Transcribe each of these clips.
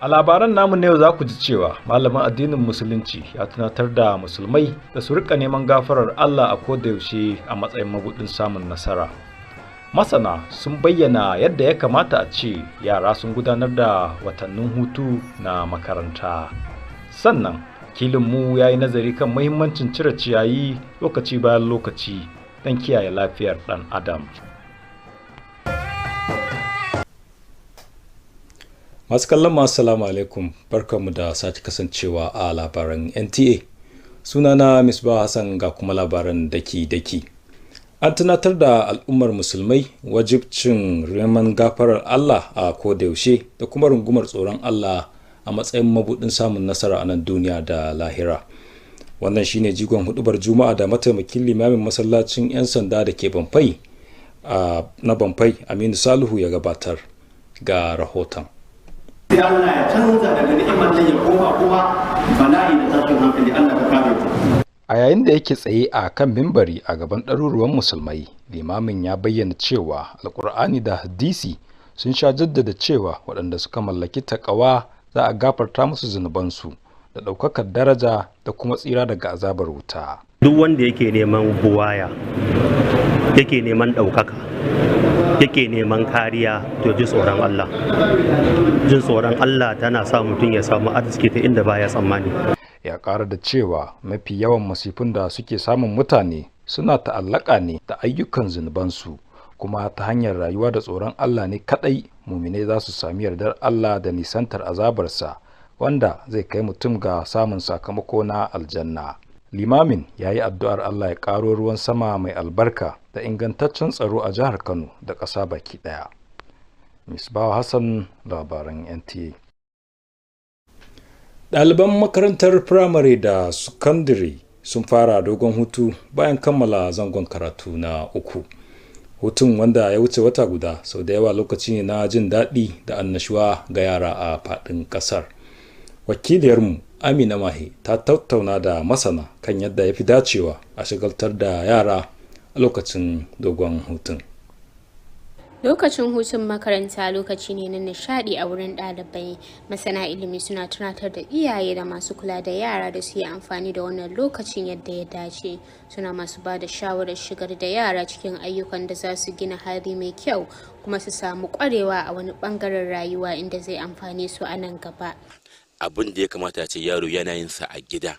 A labaran namu na yau za ku ji cewa malamin addinin musulunci ya tunatar da musulmai da su rika neman gafarar Allah a kodayaushe a matsayin mabudin samun nasara. Masana sun bayyana yadda ya kamata a ce yara sun gudanar da watannin hutu na makaranta. Sannan kilinmu ya yi nazari kan muhimmancin cire ciyayi lokaci bayan lokaci don kiyaye lafiyar ɗan adam. Masu kallon mu assalamu alaikum, barkanmu da sake kasancewa a labaran NTA. Sunana Misbah Hassan ga kuma labaran daki-daki. An tunatar da al'ummar musulmai wajibcin neman gafarar Allah a kodayaushe da kuma rungumar tsoron Allah a matsayin mabudin samun nasara a nan duniya da lahira. Wannan shine jigon hudubar Juma'a da mataimakin limamin masallacin 'yan sanda da ke Bamfai na Bamfai Aminu Salihu ya gabatar ga rahoton. Sai Allah ya canza daga ni'imar nan ya koma kuma bala'i da tashin hankali, Allah ka kare mu. A yayin da yake tsaye a kan mimbari a gaban ɗaruruwan musulmai, limamin ya bayyana cewa Alƙur'ani da hadisi sun sha jaddada cewa waɗanda suka mallaki taƙawa za a gafarta musu zunubansu da ɗaukakar daraja da kuma tsira daga azabar wuta. Duk wanda yake neman buwaya, yake neman ɗaukaka, yake neman kariya, to ji tsoron Allah. Jin tsoron Allah tana sa mutum ya samu arziki ta inda baya tsammani. Ya ƙara da cewa mafi yawan masifin da suke samun mutane suna ta'allaka ne da ayyukan zunubansu, kuma ta hanyar rayuwa da tsoron Allah ne kaɗai muminai za su sami yardar Allah da nisantar azabarsa, wanda zai kai mutum ga samun sakamako na aljanna. Limamin ya yi addu'ar Allah ya ƙaro ruwan sama mai albarka da ingantaccen tsaro a jihar Kano da ƙasa baki ɗaya. Misbah Hassan, labaran NTA. Ɗaliban makarantar firamare da sakandare sun fara dogon hutu bayan kammala zangon karatu na uku. Hutun, wanda ya wuce wata guda, sau da yawa lokaci ne na jin daɗi da annashuwa ga yara a faɗin ƙasar. Wakiliyarmu Amina Mahe ta tattauna da masana kan yadda ya fi dacewa a shagaltar da yara a lokacin dogon hutun. Lokacin hutun makaranta lokaci ne na nishadi a wurin ɗalibai. Masana ilimi suna tunatar da iyaye da masu kula da yara da su yi amfani da wannan lokacin yadda ya dace. Suna masu ba da shawarar shigar da yara cikin ayyukan da za su gina hali mai kyau kuma su samu ƙwarewa a wani ɓangaren rayuwa inda zai amfane su a nan gaba. Abin da ya kamata ce yaro yana yin sa a gida,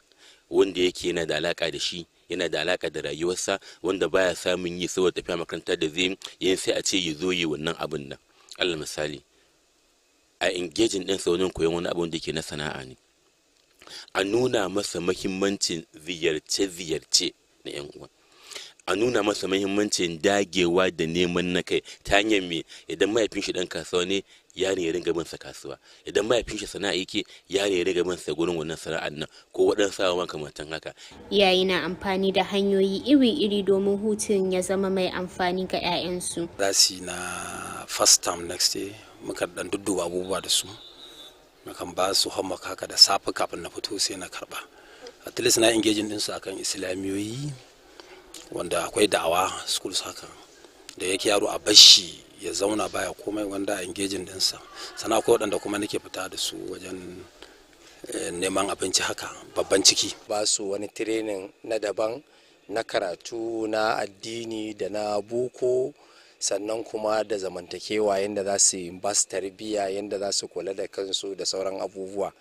wanda yake yana da alaka da shi, yana da alaka da rayuwarsa, wanda baya samun yi saboda tafiya makaranta da zai yin, sai a ce ya zo yi wannan abin nan. Allah misali, a engaging din sa wajen koyon wani abin da yake na sana'a ne, a nuna masa muhimmancin ziyarce-ziyarce na yan uwa, a nuna masa muhimmancin dagewa da neman na kai ta hanyar me, idan mahaifin shi dan kasuwa ne, yaron ya ringa bin sa kasuwa, idan mahaifin shi sana'a yake, yaron ya ringa bin sa gurin wannan sana'ar nan, ko waɗansu abubuwa makamantan haka. Iyaye na amfani da hanyoyi iri-iri domin hutun ya zama mai amfani ga 'ya'yansu. Za su yi na first term next day, muka dan dudduba abubuwa da su, mukan ba su homework haka da safe kafin na fito sai na karba. At least na engaging din su akan islamiyoyi, wanda akwai da'awa schools haka, da yake yaro a bashi ya zauna baya komai, wanda a engaging dinsa. Sana akwai waɗanda kuma nake fita da su wajen neman abinci haka babban ciki. Ba su wani training na daban na karatu na addini da na boko, sannan kuma da zamantakewa yadda za su ba su tarbiyya, yadda za su kula da kansu da sauran abubuwa.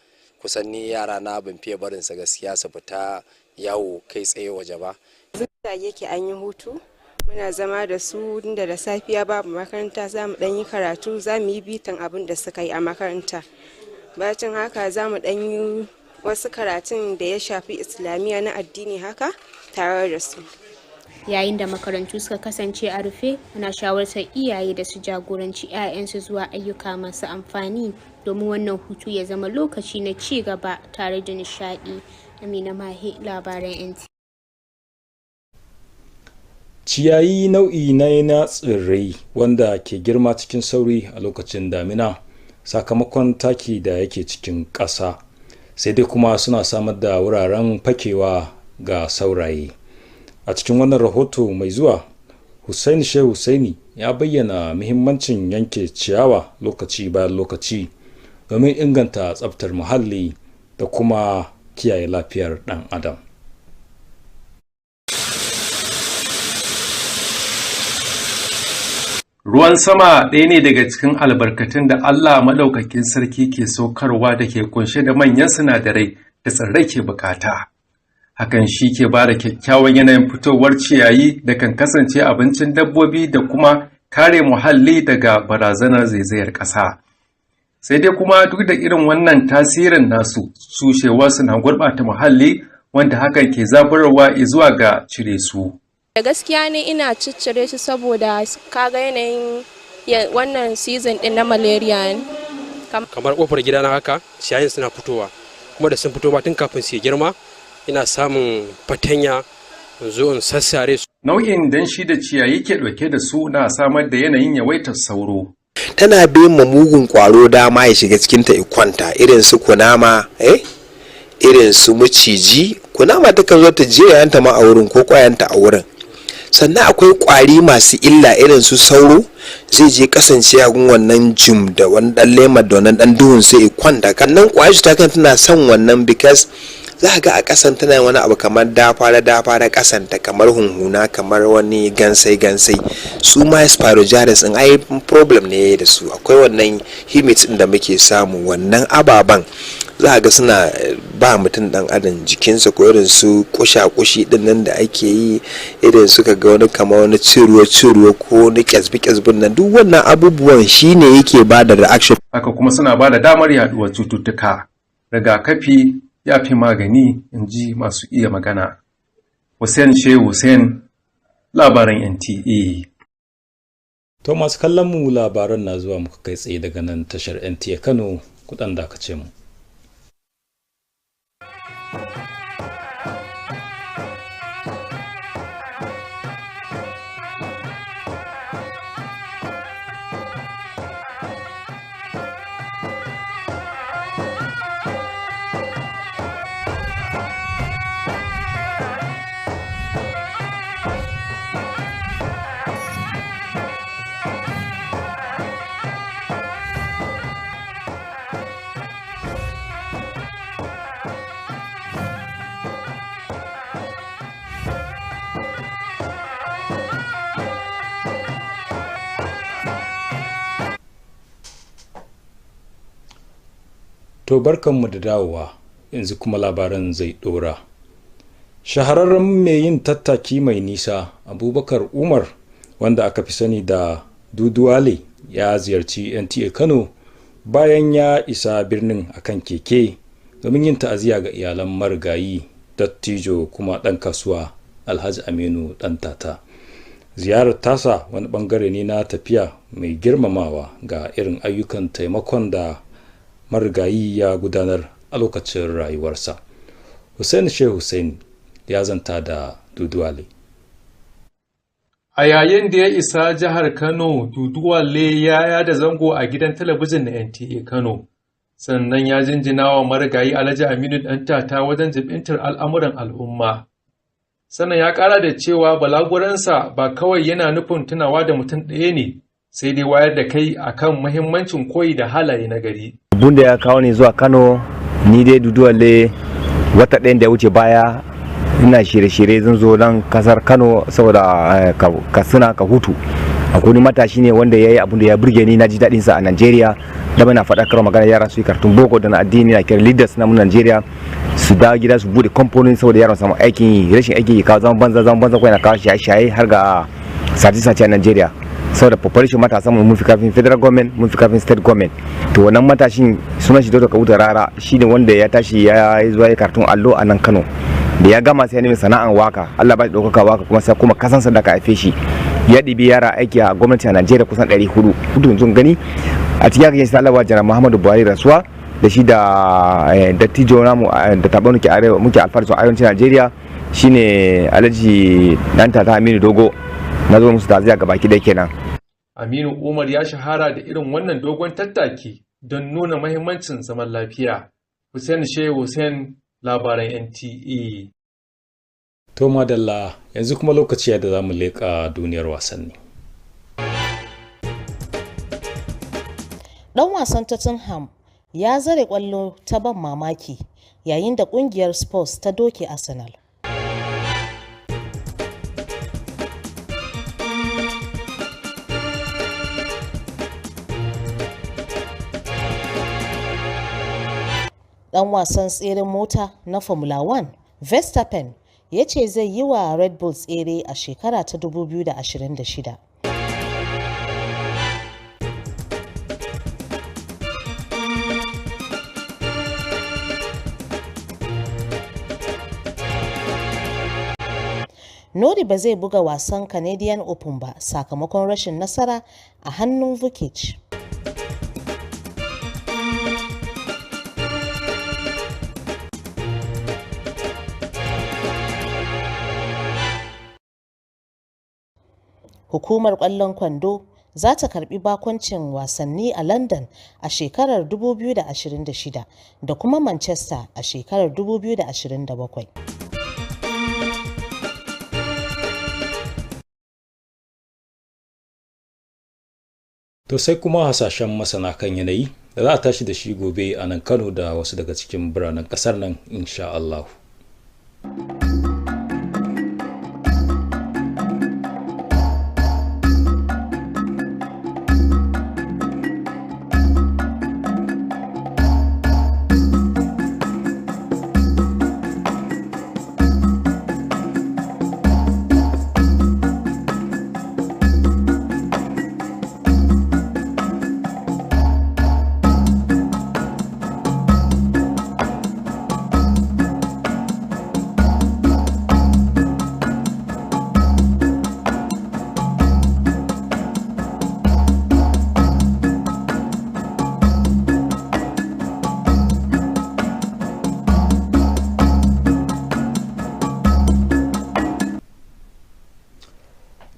Kusan ni yara na ban fiye barinsa gaskiya su fita yawo kai tsaye waje ba. Da yake an yi hutu, muna zama da su inda da safiya babu makaranta, za mu ɗan yi karatu, za mu yi bitan abin da suka yi a makaranta. Bacin haka za mu ɗan yi wasu karatun da ya shafi islamiyya na addini haka tare da su. Yayin da makarantu suka kasance a rufe, muna shawartar iyaye da su jagoranci 'ya'yansu zuwa ayyuka masu amfani domin wannan hutu ya zama lokaci na ci gaba tare da nishaɗi. Amina Mahe, labaran NTA. Ciyayi nau'i na tsirrai wanda ke girma cikin sauri a lokacin damina sakamakon taki da yake cikin ƙasa, sai dai kuma suna samar da wuraren fakewa ga sauraye. A cikin wannan rahoto mai zuwa, Hussaini Shehu Hussaini ya bayyana muhimmancin yanke ciyawa lokaci bayan lokaci domin inganta tsaftar muhalli da kuma kiyaye lafiyar ɗan adam. Ruwan sama ɗaya ne daga cikin albarkatun da Allah maɗaukakin sarki ke saukarwa da ke kunshe da manyan sinadarai da tsirrai ke bukata. Hakan shi ke ba da kyakkyawan yanayin fitowar ciyayi da kan kasance abincin dabbobi da kuma kare muhalli daga barazanar zaizayar ƙasa. Sai dai kuma duk da irin wannan tasirin nasu, sushewa suna gurɓata muhalli wanda hakan ke zaburarwa zuwa ga cire su. Da gaskiya ne ina ciccire shi saboda kaga yanayin wannan season din na malaria. Kamar kofar gida na haka ciyayin suna fitowa, kuma da sun fito ma tun kafin su girma ina samun fatanya in zo in sassare su. Nau'in danshi da ciyayi ke ɗauke da su na samar da yanayin yawaitar sauro. Tana bin mugun kwaro dama ya shiga cikinta ya kwanta, irin su kunama, irin su maciji. Kunama takan zo ta jirayanta ma a wurin ko kwayanta a wurin. Sannan akwai kwari masu illa irin su sauro, zai je kasance a wannan jim da wani dan lemar da wani dan duhun sai ya kwanta. Kannan kwayar ta kan tana son wannan because za ga a kasan tana wani abu kamar dafa da kasanta, kamar hunhuna, kamar wani gansai su ma spirogyres in ai problem ne da su. Akwai wannan humid din da muke samu, wannan ababan za ga suna ba mutum dan adam jikinsa, ko irin su kusha-kushi din nan da ake yi, irin suka ga wani kamar wani ciruwa ko wani kyasbi-kyasbin nan, duk wannan abubuwan shine yake ba da reaction. Haka kuma suna ba da damar yaduwar cututtuka. Rigakafi ya fi magani, in ji masu iya magana. Hussein Shehu Hussein, labaran NTA. To masu kallon mu, labaran na zuwa muka kai tsaye daga nan tashar NTA Kano, kudan dakace mu. To barkanmu da dawowa, yanzu kuma labaran zai dora. Shahararren mai yin tattaki mai nisa Abubakar Umar, wanda aka fi sani da Duduwale, ya ziyarci NTA Kano bayan ya isa birnin akan keke domin yin ta'aziyya ga iyalan marigayi dattijo kuma ɗan kasuwa Alhaji Aminu Ɗantata. Ziyarar tasa wani bangare ne na tafiya mai girmamawa ga irin ayyukan taimakon da marigayi ya gudanar a lokacin rayuwarsa. Hussein Shehu Hussein ya zanta da Duduwale. A yayin da ya isa jihar Kano, Duduwale ya yada zango a gidan talabijin na NTA Kano. Sannan ya jinjina wa marigayi Alhaji Aminu Ɗantata wajen jibintar al'amuran al'umma. Sannan ya ƙara da cewa balaguransa ba kawai yana nufin tunawa da mutum ɗaya ne, sai dai wayar da kai akan muhimmancin koyi da halaye na gari. Abun da ya kawo ni zuwa Kano, ni dai Duduwale wata ɗayan da ya wuce baya ina shirye-shirye zan zo nan kasar Kano saboda ka hutu. Akwai matashi ne wanda ya yi abun da ya burge ni, na ji daɗin sa a Najeriya, da bana faɗakar magana yara su yi karatun boko da na addini, na kira leaders na mun Najeriya su dawo gida su bude kamfanin saboda yaran samu aikin yi. Rashin aikin yi kawo zaman banza kawai na kawo shaye-shaye har ga sace-sace a Najeriya. Saboda population matasa mun fi kafin federal government, mun fi kafin state government. To wannan matashin sunan shi Dr. Kabuta Rara, shi ne wanda ya tashi ya yi zuwa karatun allo a nan Kano. Da ya gama sai ya nemi sana'an waka, Allah ba shi ɗaukaka waka, kuma sai kuma kasansa da ka haife shi. Ya ɗibi yara aiki a gwamnati a Najeriya kusan 400. Kudu sun gani a cikin yakin sai Allah wa Janar Muhammadu Buhari rasuwa da shi da dattijo namu da taɓa muke alfahari a arewacin Najeriya shine Alhaji Ɗantata Aminu Dogo. Na zo musu taziya ga baki dai kenan. Aminu Umar ya shahara da irin wannan dogon tattaki don nuna mahimmancin zaman lafiya. Hussein Shehu Hussein, labaran NTA. To madalla, yanzu kuma lokaci da za mu leƙa duniyar wasanni. Ɗan wasan Tottenham ya zare ƙwallo ta ban mamaki yayin da ƙungiyar Spurs ta doke Arsenal. Ɗan wasan tseren mota na Formula 1, Verstappen, ya ce zai yi wa Red Bull tsere a shekara ta 2026. Nori ba zai buga wasan Canadian Open ba sakamakon rashin nasara a hannun Vukic. Hukumar ƙwallon kwando za ta karbi bakoncin wasanni a London a shekarar 2026 da kuma Manchester a shekarar 2027. To sai kuma hasashen masana kan yanayi da za a tashi da shi gobe a nan Kano da wasu daga cikin biranen kasar nan insha Allah.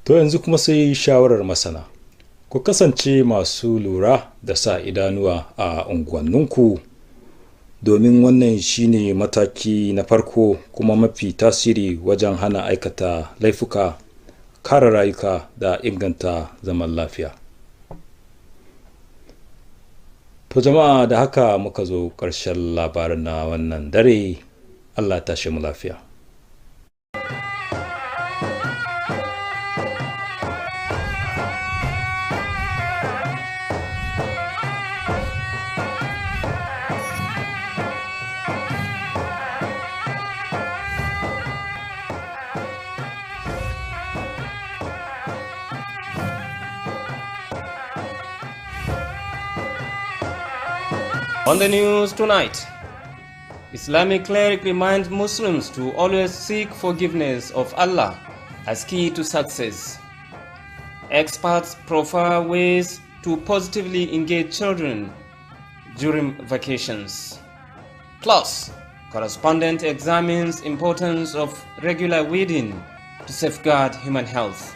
To yanzu kuma sai shawarar masana. Ku kasance masu lura da sa idanuwa a unguwanninku domin wannan shine mataki na farko kuma mafi tasiri wajen hana aikata laifuka, kare rayuka da inganta zaman lafiya. To jama'a, da haka muka zo ƙarshen labarin na wannan dare. Allah ta shi mu lafiya. On the news tonight, Islamic cleric reminds Muslims to always seek forgiveness of Allah as key to success. Experts proffer ways to positively engage children during vacations. Plus, correspondent examines importance of regular weeding to safeguard human health.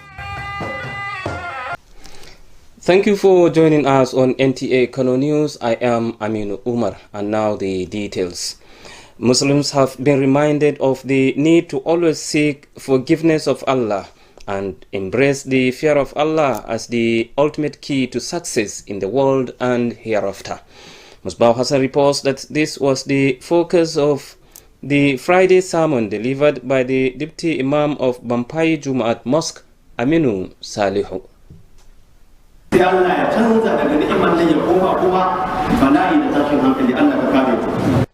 Thank you for joining us on NTA Kano News. I am Aminu Umar, and now the details. Muslims have been reminded of the need to always seek forgiveness of Allah and embrace the fear of Allah as the ultimate key to success in the world and hereafter. Musbah Hassan reports that this was the focus of the Friday sermon delivered by the Deputy Imam of Bampai Jumaat Mosque, Aminu Salihu.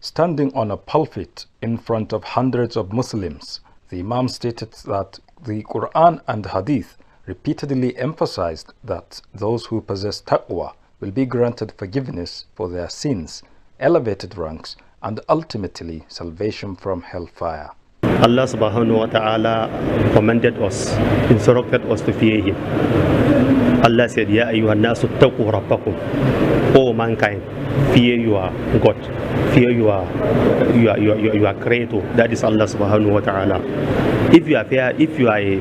Standing on a pulpit in front of hundreds of Muslims, the Imam stated that the Quran and Hadith repeatedly emphasized that those who possess taqwa will be granted forgiveness for their sins, elevated ranks, and ultimately salvation from hellfire. Allah subhanahu wa ta'ala commanded us, instructed us to fear Him. Allah said, Ya ayyuhan nasu taqu rabbakum. O mankind, fear your God, fear your creator. That is Allah subhanahu wa ta'ala. If you are a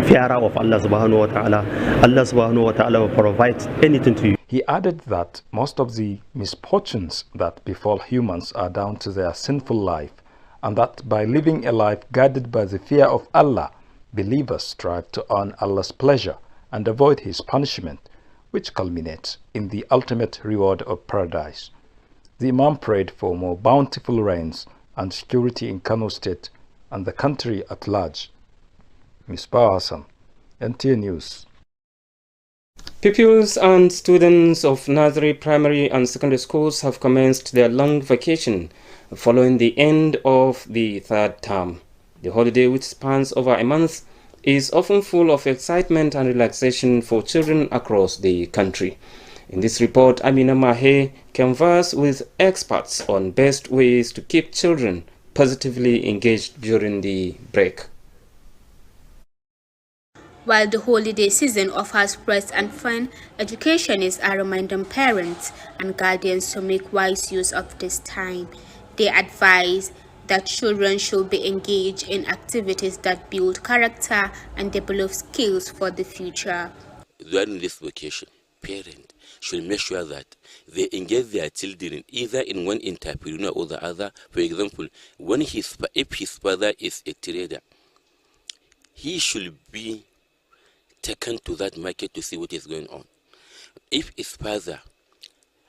fearer of Allah subhanahu wa ta'ala, Allah subhanahu wa ta'ala will provide anything to you. He added that most of the misfortunes that befall humans are down to their sinful life, and that by living a life guided by the fear of Allah, believers strive to earn Allah's pleasure and avoid His punishment, which culminates in the ultimate reward of paradise. The Imam prayed for more bountiful rains and security in Kano State and the country at large. Misbah Hassan, NTA News. Pupils and students of nursery, primary and secondary schools have commenced their long vacation following the end of the third term. The holiday, which spans over a month, is often full of excitement and relaxation for children across the country. In this report, Amina Mahe conversed with experts on best ways to keep children positively engaged during the break. While the holiday season offers rest and fun, educationists are reminding parents and guardians to make wise use of this time. They advise that children should be engaged in activities that build character and develop skills for the future. During this vacation, parents should make sure that they engage their children either in one entrepreneur or the other. For example, if his father is a trader, he should be taken to that market to see what is going on. If his father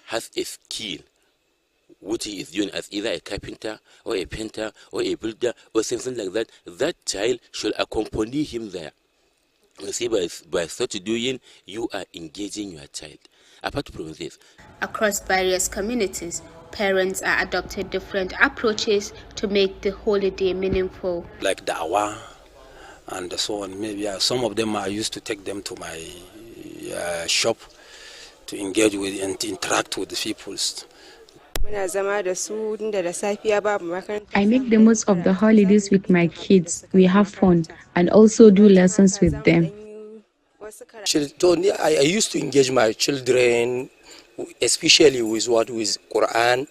has a skill which he is doing as either a carpenter or a painter or a builder or something like that, that child should accompany him there. You see, by such doing, you are engaging your child. Apart from this, across various communities, parents are adopting different approaches to make the holiday meaningful. Like da'wah and so on. Maybe some of them I used to take them to my shop to engage with and to interact with the people. I make the most of the holidays with my kids. We have fun and also do lessons with them. I used to engage my children, especially with Quran,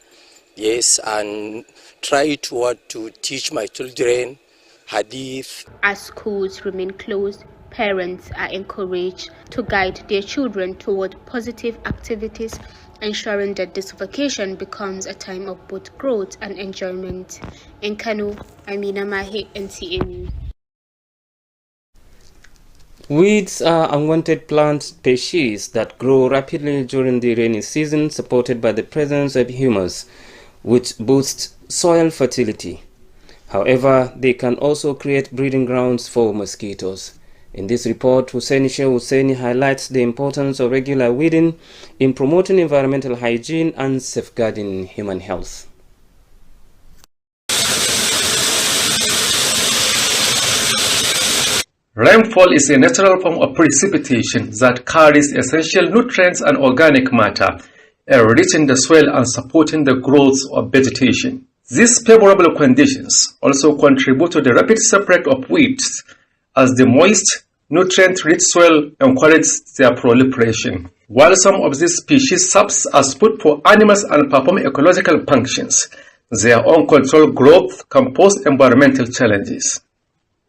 yes, and try to teach my children Hadith. As schools remain closed, parents are encouraged to guide their children toward positive activities, ensuring that this vacation becomes a time of both growth and enjoyment. In Kano, Amina Mahe, NTA News. Weeds are unwanted plant species that grow rapidly during the rainy season, supported by the presence of humus, which boosts soil fertility. However, they can also create breeding grounds for mosquitoes. In this report, Husseini highlights the importance of regular weeding in promoting environmental hygiene and safeguarding human health. Rainfall is a natural form of precipitation that carries essential nutrients and organic matter, enriching the soil and supporting the growth of vegetation. These favorable conditions also contribute to the rapid spread of weeds, as the moist, nutrient-rich soil encourages their proliferation. While some of these species serve as food for animals and perform ecological functions, their uncontrolled growth can pose environmental challenges.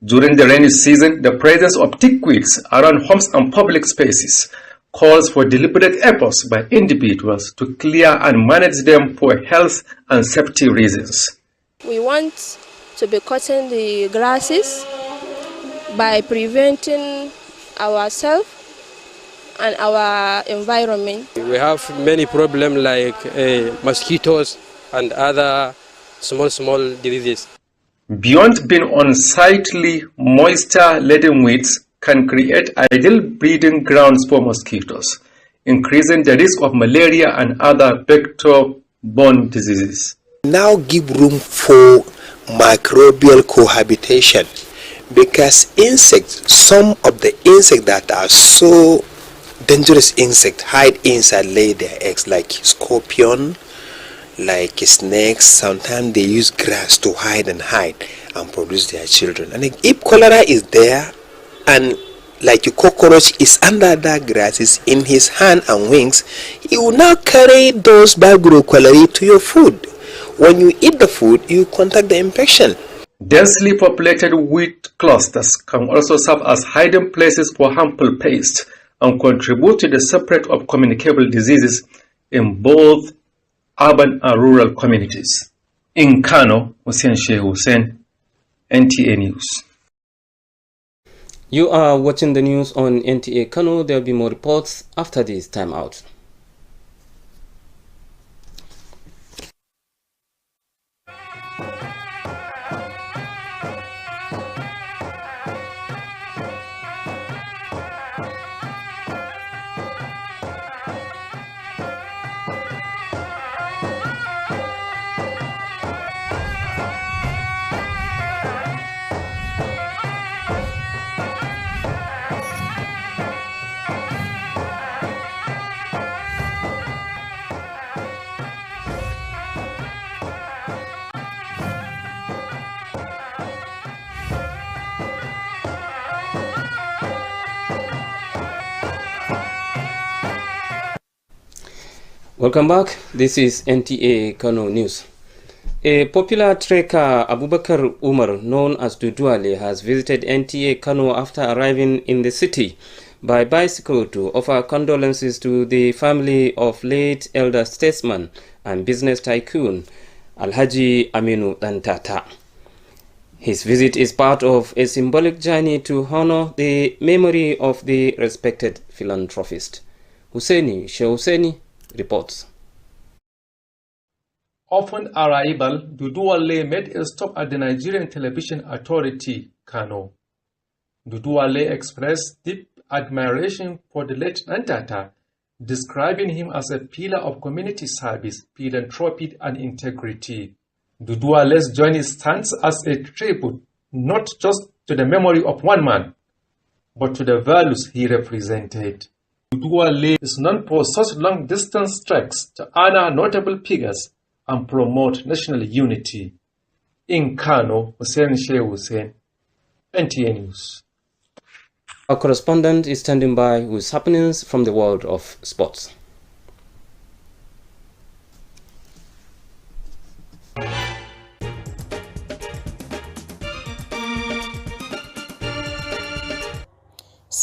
During the rainy season, the presence of thick weeds around homes and public spaces calls for deliberate efforts by individuals to clear and manage them for health and safety reasons. We want to be cutting the grasses by preventing ourselves and our environment. We have many problems like mosquitoes and other small diseases. Beyond being unsightly, moisture-laden weeds can create ideal breeding grounds for mosquitoes, increasing the risk of malaria and other vector-borne diseases. Now give room for microbial cohabitation, because insects, some of the insects that are so dangerous insects hide inside, lay their eggs, like scorpion, like snakes. Sometimes they use grass to hide and produce their children. And if cholera is there and like a cockroach is under that grass, is in his hand and wings, he will now carry those vibrio cholerae to your food. When you eat the food, you contact the infection. Densely populated weed clusters can also serve as hiding places for harmful pests and contribute to the spread of communicable diseases in both urban and rural communities. In Kano, Hussein Sheikh Hussein, NTA News. You are watching the news on NTA Kano. There will be more reports after this timeout. Welcome back. This is NTA Kano News. A popular trekker, Abubakar Umar, known as Duduale, has visited NTA Kano after arriving in the city by bicycle to offer condolences to the family of late elder statesman and business tycoon Alhaji Aminu Dantata. His visit is part of a symbolic journey to honor the memory of the respected philanthropist. Husseini Shehu reports. Upon arrival, Duduale made a stop at the Nigerian Television Authority, Kano. Duduale expressed deep admiration for the late Dantata, describing him as a pillar of community service, philanthropy, and integrity. Duduale's journey stands as a tribute not just to the memory of one man, but to the values he represented. Duduale is known for such long-distance treks to honor notable figures and promote national unity. In Kano, Hussein Shehu Hussein, NTA News. Our correspondent is standing by with happenings from the world of sports.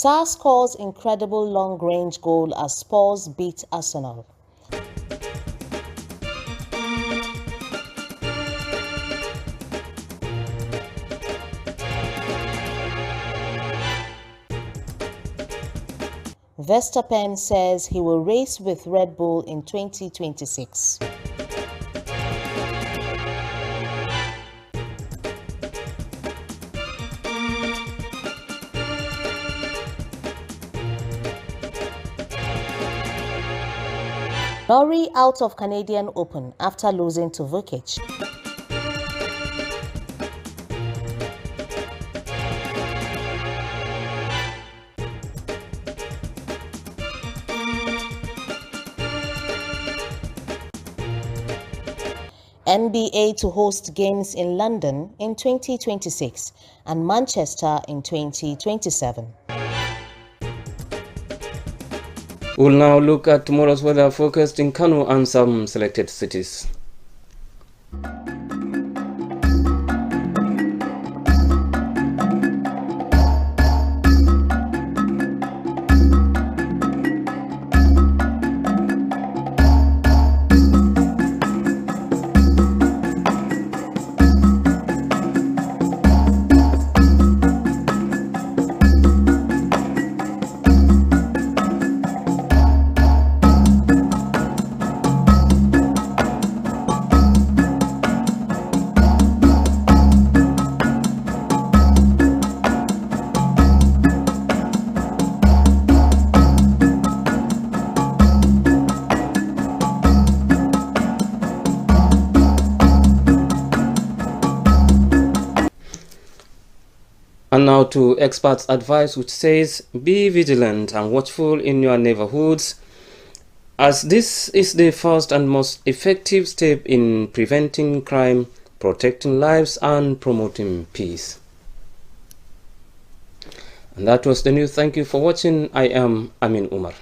Sarr scores incredible long-range goal as Spurs beat Arsenal. Verstappen says he will race with Red Bull in 2026. Norrie out of Canadian Open after losing to Vukic. NBA to host games in London in 2026 and Manchester in 2027. We'll now look at tomorrow's weather forecast in Kano and some selected cities. And now to experts' advice, which says be vigilant and watchful in your neighborhoods, as this is the first and most effective step in preventing crime, protecting lives and promoting peace. And that was the news. Thank you for watching. I am Amin Umar.